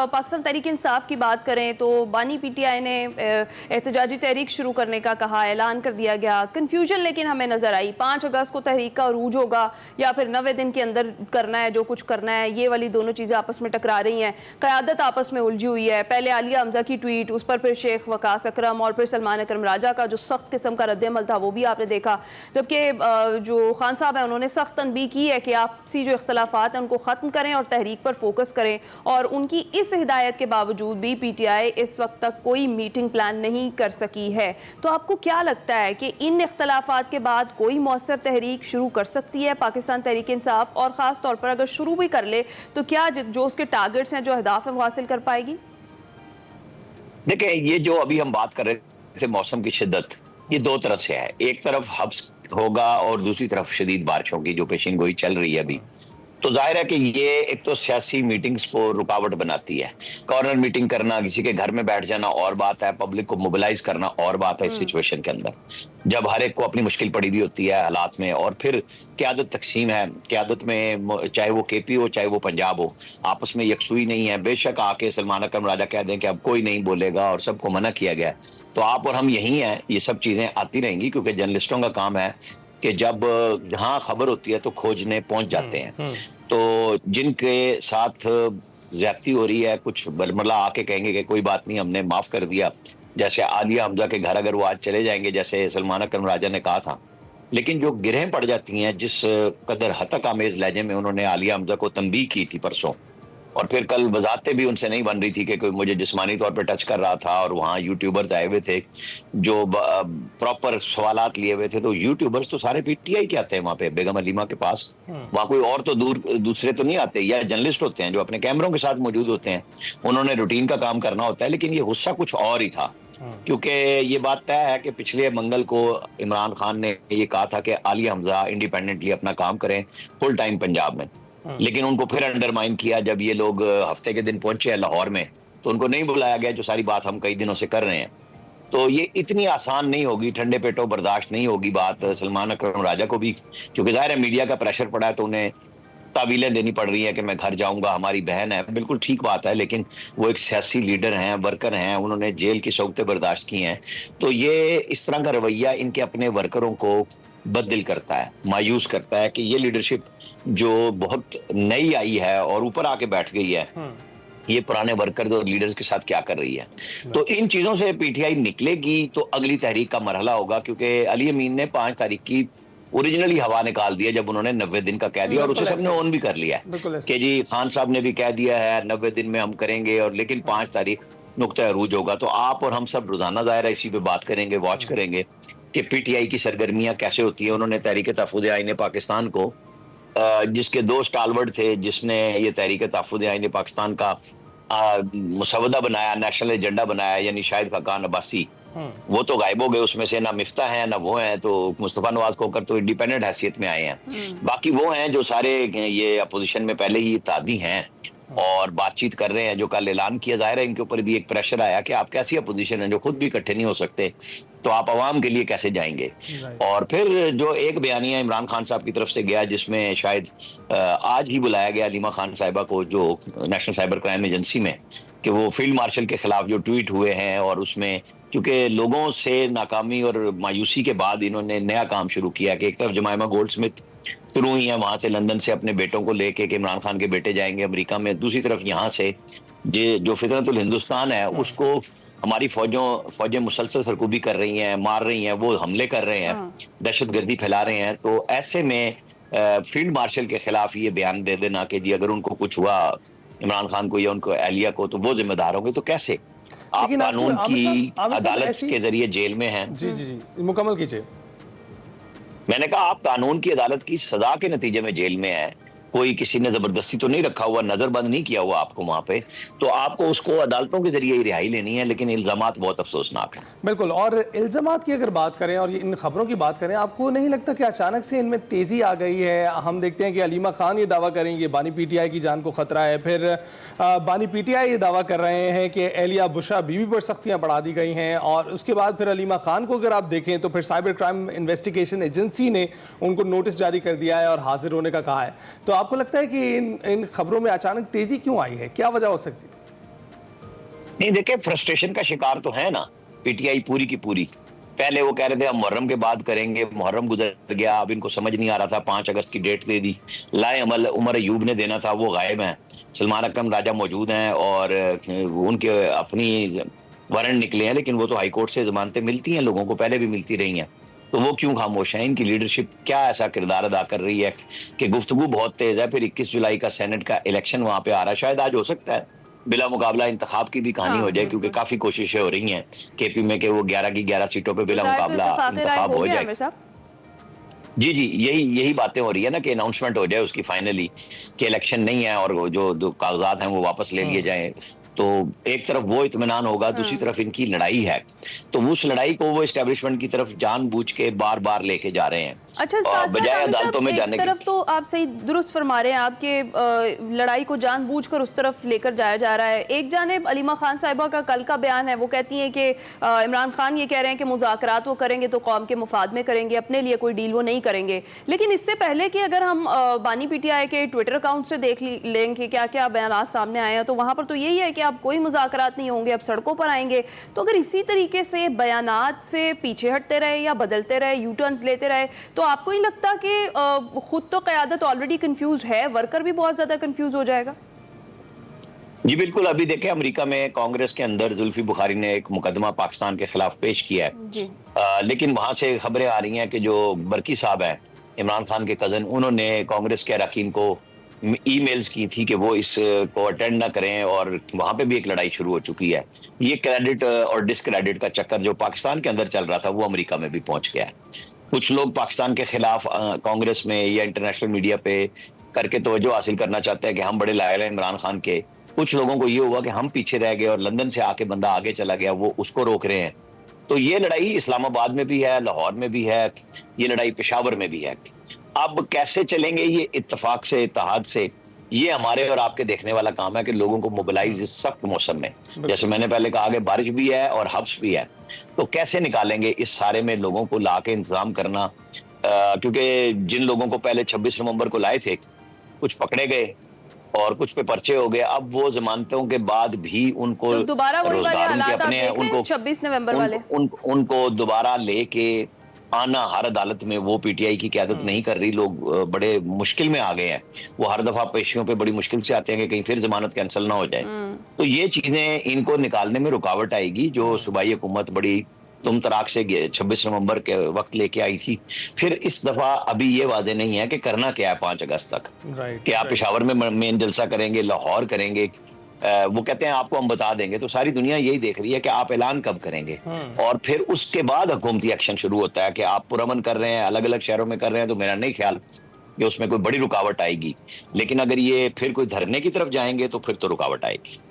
पाकिस्तान तहरीक इंसाफ की बात करें तो बानी पीटीआई ने एहतजाजी तहरीक शुरू करने का कहा, ऐलान कर दिया गया। कन्फ्यूजन लेकिन हमें नज़र आई, 5 अगस्त को तहरीक का अरूज होगा या फिर 90 दिन के अंदर करना है जो कुछ करना है, ये वाली दोनों चीज़ें आपस में टकरा रही हैं। क़यादत आपस में उलझी हुई है, पहले आलिया हमजा की ट्वीट, उस पर फिर शेख वकास अकरम और फिर सलमान अकरम राजा का जो सख्त किस्म का रद्द-ए-अमल था वो भी आपने देखा। जबकि जो खान साहब हैं उन्होंने सख्त तनबीह की है कि आपसी जो इख्तलाफात हैं उनको ख़त्म करें और तहरीक पर फोकस करें, और उनकी इस हिदायत के बावजूद भी पीटीआई इस वक्त तक कोई मीटिंग प्लान नहीं कर सकी है। तो आपको क्या लगता है कि इन इख्तलाफात के बाद कोई मौसर तहरीक शुरू कर सकती है पाकिस्तान तहरीक इंसाफ, और ख़ास तौर पर अगर शुरू भी कर ले तो क्या जो उसके टारगेट्स हैं, जो अहदाफ हैं, वो हासिल कर पाएगी? देखिए, ये जो अभी हम बात कर रहे थे मौसम की शिद्दत, ये दो तरफ से है। एक तरफ हब्स होगा और दूसरी तरफ शदीद बारिशों की जो पेशिन गोई चल रही है अभी। तो जाहिर है कि ये एक तो सियासी मीटिंग्स को रुकावट बनाती है। कॉर्नर मीटिंग करना, किसी के घर में बैठ जाना और बात है, पब्लिक को मोबिलाइज करना और बात है इस सिचुएशन के अंदर, जब हर एक को अपनी मुश्किल पड़ी हुई होती है हालात में। और फिर क़यादत तकसीम है, क़यादत में चाहे वो केपी हो चाहे वो पंजाब हो, आपस में यकसुई नहीं है। बेशक आके सलमान अकरम राजा कह दें कि अब कोई नहीं बोलेगा और सबको मना किया गया है, तो आप और हम यही हैं, ये सब चीज़ें आती रहेंगी, क्योंकि जर्नलिस्टों का काम है कि जब जहाँ खबर होती है तो खोजने पहुंच जाते हैं। तो जिनके साथ ज्यादती हो रही है, कुछ बलमला आके कहेंगे कि कोई बात नहीं, हमने माफ कर दिया, जैसे आलिया हमजा के घर अगर वो आज चले जाएंगे जैसे सलमान अकरम राजा ने कहा था। लेकिन जो गिरहें पड़ जाती हैं, जिस कदर हतक आमेज लहजे में उन्होंने आलिया हमजा को तंबीह की थी परसों, और फिर कल वजाहतें भी उनसे नहीं बन रही थी कि कोई मुझे जिस्मानी तौर पर टच कर रहा था, और वहाँ यूट्यूबर्स आए हुए थे जो प्रॉपर सवालात लिए हुए थे। तो यूट्यूबर्स तो सारे पीटीआई के आते हैं वहाँ पे बेगम हलीमा के पास, वहाँ कोई और तो दूसरे तो नहीं आते, या जर्नलिस्ट होते हैं जो अपने कैमरों के साथ मौजूद होते हैं, उन्होंने रूटीन का काम करना होता है। लेकिन ये गुस्सा कुछ और ही था, क्योंकि ये बात तय है कि पिछले मंगल को इमरान खान ने ये कहा था कि आलिया हमजा इंडिपेंडेंटली अपना काम करें फुल टाइम पंजाब में, लेकिन उनको फिर अंडरमाइन किया जब ये लोग हफ्ते के दिन पहुंचे लाहौर में, तो उनको नहीं बुलाया गया, जो सारी बात हम कई दिनों से कर रहे हैं। तो ये इतनी आसान नहीं होगी, ठंडे पेटों बर्दाश्त नहीं होगी बात सलमान अकरम राजा को भी, क्योंकि जाहिर है मीडिया का प्रेशर पड़ा है तो उन्हें तावीलें देनी पड़ रही है कि मैं घर जाऊंगा, हमारी बहन है। बिल्कुल ठीक बात है, लेकिन वो एक सियासी लीडर हैं, वर्कर हैं, उन्होंने जेल की सौगतें बर्दाश्त की हैं। तो ये इस तरह का रवैया इनके अपने वर्करों को बददिल करता है, मायूस करता है कि ये लीडरशिप जो बहुत नई आई है और ऊपर आके बैठ गई है, ये पुराने वर्कर्स और लीडर्स के साथ क्या कर रही है। तो इन चीजों से पीटीआई निकलेगी तो अगली तहरीक का मरहला होगा, क्योंकि अली अमीन ने 5 तारीख की ओरिजिनली हवा निकाल दिया जब उन्होंने 90 दिन का कह दिया, और उसे सबने ऑन भी कर लिया है कि जी खान साहब ने भी कह दिया है 90 दिन में हम करेंगे, और लेकिन 5 तारीख नुक्ता अरूज होगा। तो आप और हम सब रोजाना दायरा इसी पे बात करेंगे, वॉच करेंगे कि पीटीआई की सरगर्मियां कैसे होती है। उन्होंने तहरीक तहफ़्फ़ुज़ आईन पाकिस्तान को, जिसके 2 स्टालवर्ड थे, जिसने ये तहरीक तहफ़्फ़ुज़ आईन पाकिस्तान का मुसवदा बनाया, नेशनल एजेंडा बनाया, यानी शाहिद खाकान अब्बासी, वो तो गायब हो गए, उसमें से ना मिफ्ता है ना वो हैं। तो मुस्तफ़ा नवाज खोकर तो इंडिपेंडेंट हैसियत में आए हैं, बाकी वो हैं जो सारे ये अपोजिशन में पहले ही इत्तेहादी हैं और बातचीत कर रहे हैं, जो कल ऐलान किया। जाहिर है इनके ऊपर भी एक प्रेशर आया कि आप कैसी अपोजिशन है जो खुद भी इकट्ठे नहीं हो सकते, तो आप आवाम के लिए कैसे जाएंगे। और फिर जो एक बयानिया इमरान खान साहब की तरफ से गया, जिसमें शायद आज ही बुलाया गया हलीमा खान साहिबा को जो नेशनल साइबर क्राइम एजेंसी में, कि वो फील्ड मार्शल के खिलाफ जो ट्वीट हुए हैं, और उसमें क्योंकि लोगों से नाकामी और मायूसी के बाद इन्होंने नया काम शुरू किया कि एक तरफ जमाइमा गोल्डस्मिथ शुरू हुई है वहां से लंदन से अपने बेटों को लेके कि इमरान खान के बेटे जाएंगे अमेरिका में, दूसरी तरफ यहाँ से जो फितरतुल हिंदुस्तान है उसको हमारी फौजें मुसलसल सरकूबी कर रही हैं, मार रही हैं, वो हमले कर रहे हैं, दहशतगर्दी फैला रहे हैं। तो ऐसे में फील्ड मार्शल के खिलाफ ये बयान दे देना कि जी अगर उनको कुछ हुआ इमरान खान को या उनको एहलिया को तो वो जिम्मेदार होंगे, तो कैसे? आप कानून की अदालत के जरिए जेल में हैं। जी जी जी मुकम्मल कीजिए। मैंने कहा आप कानून की अदालत की सजा के नतीजे में जेल में हैं, कोई किसी ने जबरदस्ती तो नहीं रखा हुआ, नजरबंद नहीं किया हुआ आपको वहां पे, तो आपको उसको अदालतों के जरिए ही रिहाई लेनी है। लेकिन इल्जामात बहुत अफसोसनाक है। बिल्कुल, और इल्जामात की अगर बात करें और इन खबरों की बात करें, आपको नहीं लगता कि अचानक से इनमें तेजी आ गई है? हम देखते हैं कि हलीमा खान ये दावा करेंगे बानी पीटीआई की जान को खतरा है, फिर बानी पीटीआई ये दावा कर रहे हैं कि एलिया बुशरा बीवी पर सख्तियां बढ़ा दी गई हैं, और उसके बाद फिर हलीमा खान को अगर आप देखें तो फिर साइबर क्राइम इन्वेस्टिगेशन एजेंसी ने उनको नोटिस जारी कर दिया है और हाजिर होने का कहा है। तो आपको लगता है कि इन खबरों में अचानक तेजी क्यों आई है, क्या वजह हो सकती है? نہیں دیکھیں فرسٹریشن کا شکار تو ہے نا پی ٹی آئی پوری کی پوری. پہلے وہ کہہ رہے تھے ہم محرم کے بعد کریں گے, محرم گزر گیا, اب ان کو سمجھ نہیں آ رہا تھا, 5 اگست کی ڈیٹ دے دی, لائے عمل عمر ایوب نے دینا تھا وہ غائب ہیں, سلمان اکرم راجہ موجود ہیں اور ان کے اپنی وارنٹ نکلے ہیں, لیکن وہ تو ہائی کورٹ سے ضمانتیں ملتی ہیں لوگوں کو, پہلے بھی ملتی رہی ہیں, تو وہ کیوں خاموش ہیں؟ ان کی لیڈرشپ کیا ایسا کردار ادا کر رہی ہے کہ گفتگو بہت تیز ہے. پھر 21 جولائی کا سینٹ کا الیکشن وہاں پہ آ رہا ہے, شاید آج ہو سکتا ہے بلا مقابلہ انتخاب کی بھی کہانی ہو جائے, کیونکہ کافی کوششیں ہو رہی ہیں کے پی میں کہ وہ 11 کی 11 سیٹوں پہ بلا مقابلہ انتخاب ہو جائے. جی یہی باتیں ہو رہی ہے نا کہ اناؤنسمنٹ ہو جائے اس کی فائنلی کہ الیکشن نہیں ہے اور جو کاغذات ہیں وہ واپس لے لیے جائیں, تو ایک طرف وہ اطمینان ہوگا, دوسری طرف ان کی لڑائی ہے, تو اس لڑائی کو وہ اسٹیبلشمنٹ کی طرف جان بوجھ کے بار بار لے کے جا رہے ہیں. اچھا بجائے عدالتوں میں جانے کی طرف تو آپ صحیح درست فرما رہے ہیں, آپ کے لڑائی کو جان بوجھ کر اس طرف لے کر جایا جا رہا ہے. ایک جانب علیمہ خان صاحبہ کا کل کا بیان ہے, وہ کہتی ہیں کہ عمران خان یہ کہہ رہے ہیں کہ مذاکرات وہ کریں گے تو قوم کے مفاد میں کریں گے, اپنے لیے کوئی ڈیل وہ نہیں کریں گے. لیکن اس سے پہلے کہ اگر ہم بانی پی ٹی آئی کے ٹویٹر اکاؤنٹ سے دیکھ لیں کہ کیا کیا بیانات سامنے آئے ہیں, تو وہاں پر تو یہی ہے کہ اب کوئی مذاکرات نہیں ہوں گے, اب سڑکوں پر آئیں گے. تو اگر اسی طریقے سے بیانات سے پیچھے ہٹتے رہے یا بدلتے رہے, یو ٹرنز لیتے رہے, تو آپ کو نہیں لگتا کہ خود تو قیادت آلریڈی کنفیوز ہے, ورکر بھی بہت زیادہ کنفیوز ہو جائے گا؟ جی بالکل. ابھی دیکھیں امریکہ میں کانگریس کے اندر زلفی بخاری نے ایک مقدمہ پاکستان کے خلاف پیش کیا ہے, لیکن وہاں سے خبریں آ رہی ہیں کہ جو برکی صاحب ہیں عمران خان کے کزن, انہوں نے کانگریس کے اراکین کو ای میلز کی تھی کہ وہ اس کو اٹینڈ نہ کریں, اور وہاں پہ بھی ایک لڑائی شروع ہو چکی ہے. یہ کریڈٹ اور ڈس کریڈٹ کا چکر جو پاکستان کے اندر چل رہا تھا وہ امریکہ میں بھی پہنچ گیا ہے. کچھ لوگ پاکستان کے خلاف کانگریس میں یا انٹرنیشنل میڈیا پہ کر کے توجہ حاصل کرنا چاہتے ہیں کہ ہم بڑے لائل ہیں عمران خان کے. کچھ لوگوں کو یہ ہوا کہ ہم پیچھے رہ گئے اور لندن سے آ کے بندہ آگے چلا گیا, وہ اس کو روک رہے ہیں. تو یہ لڑائی اسلام آباد میں بھی ہے, لاہور میں بھی ہے, یہ لڑائی پشاور میں بھی ہے. اب کیسے چلیں گے یہ اتفاق سے, اتحاد سے, یہ ہمارے اور آپ کے دیکھنے والا کام ہے کہ لوگوں کو موبلائز اس سخت موسم میں, جیسے میں نے پہلے کہا کہ بارش بھی ہے اور حبس بھی ہے, تو کیسے نکالیں گے اس سارے میں لوگوں کو لا کے انتظام کرنا. کیونکہ جن لوگوں کو پہلے 26 نومبر کو لائے تھے کچھ پکڑے گئے اور کچھ پہ پرچے ہو گئے, اب وہ ضمانتوں کے بعد بھی ان کو دوبارہ وہی والے حالات آپ دیکھ رہے ہیں 26 نومبر والے, ان کو دوبارہ لے کے آنا ہر عدالت میں, وہ پی ٹی آئی کی قیادت نہیں کر رہی. لوگ بڑے مشکل میں آ گئے ہیں, وہ ہر دفعہ پیشیوں پہ بڑی مشکل سے آتے ہیں کہ کہیں پھر ضمانت کینسل نہ ہو جائے. تو یہ چیزیں ان کو نکالنے میں رکاوٹ آئے گی. جو صوبائی حکومت بڑی تم تراک سے 26 نومبر کے وقت لے کے آئی تھی, پھر اس دفعہ ابھی یہ واضح نہیں ہے کہ کرنا کیا ہے 5 اگست تک, کہ آپ پشاور میں مین جلسہ کریں گے, لاہور کریں گے, وہ کہتے ہیں آپ کو ہم بتا دیں گے. تو ساری دنیا یہی دیکھ رہی ہے کہ آپ اعلان کب کریں گے, اور پھر اس کے بعد حکومتی ایکشن شروع ہوتا ہے کہ آپ پرامن کر رہے ہیں, الگ الگ شہروں میں کر رہے ہیں, تو میرا نہیں خیال کہ اس میں کوئی بڑی رکاوٹ آئے گی. لیکن اگر یہ پھر کوئی دھرنے کی طرف جائیں گے تو پھر تو رکاوٹ آئے گی.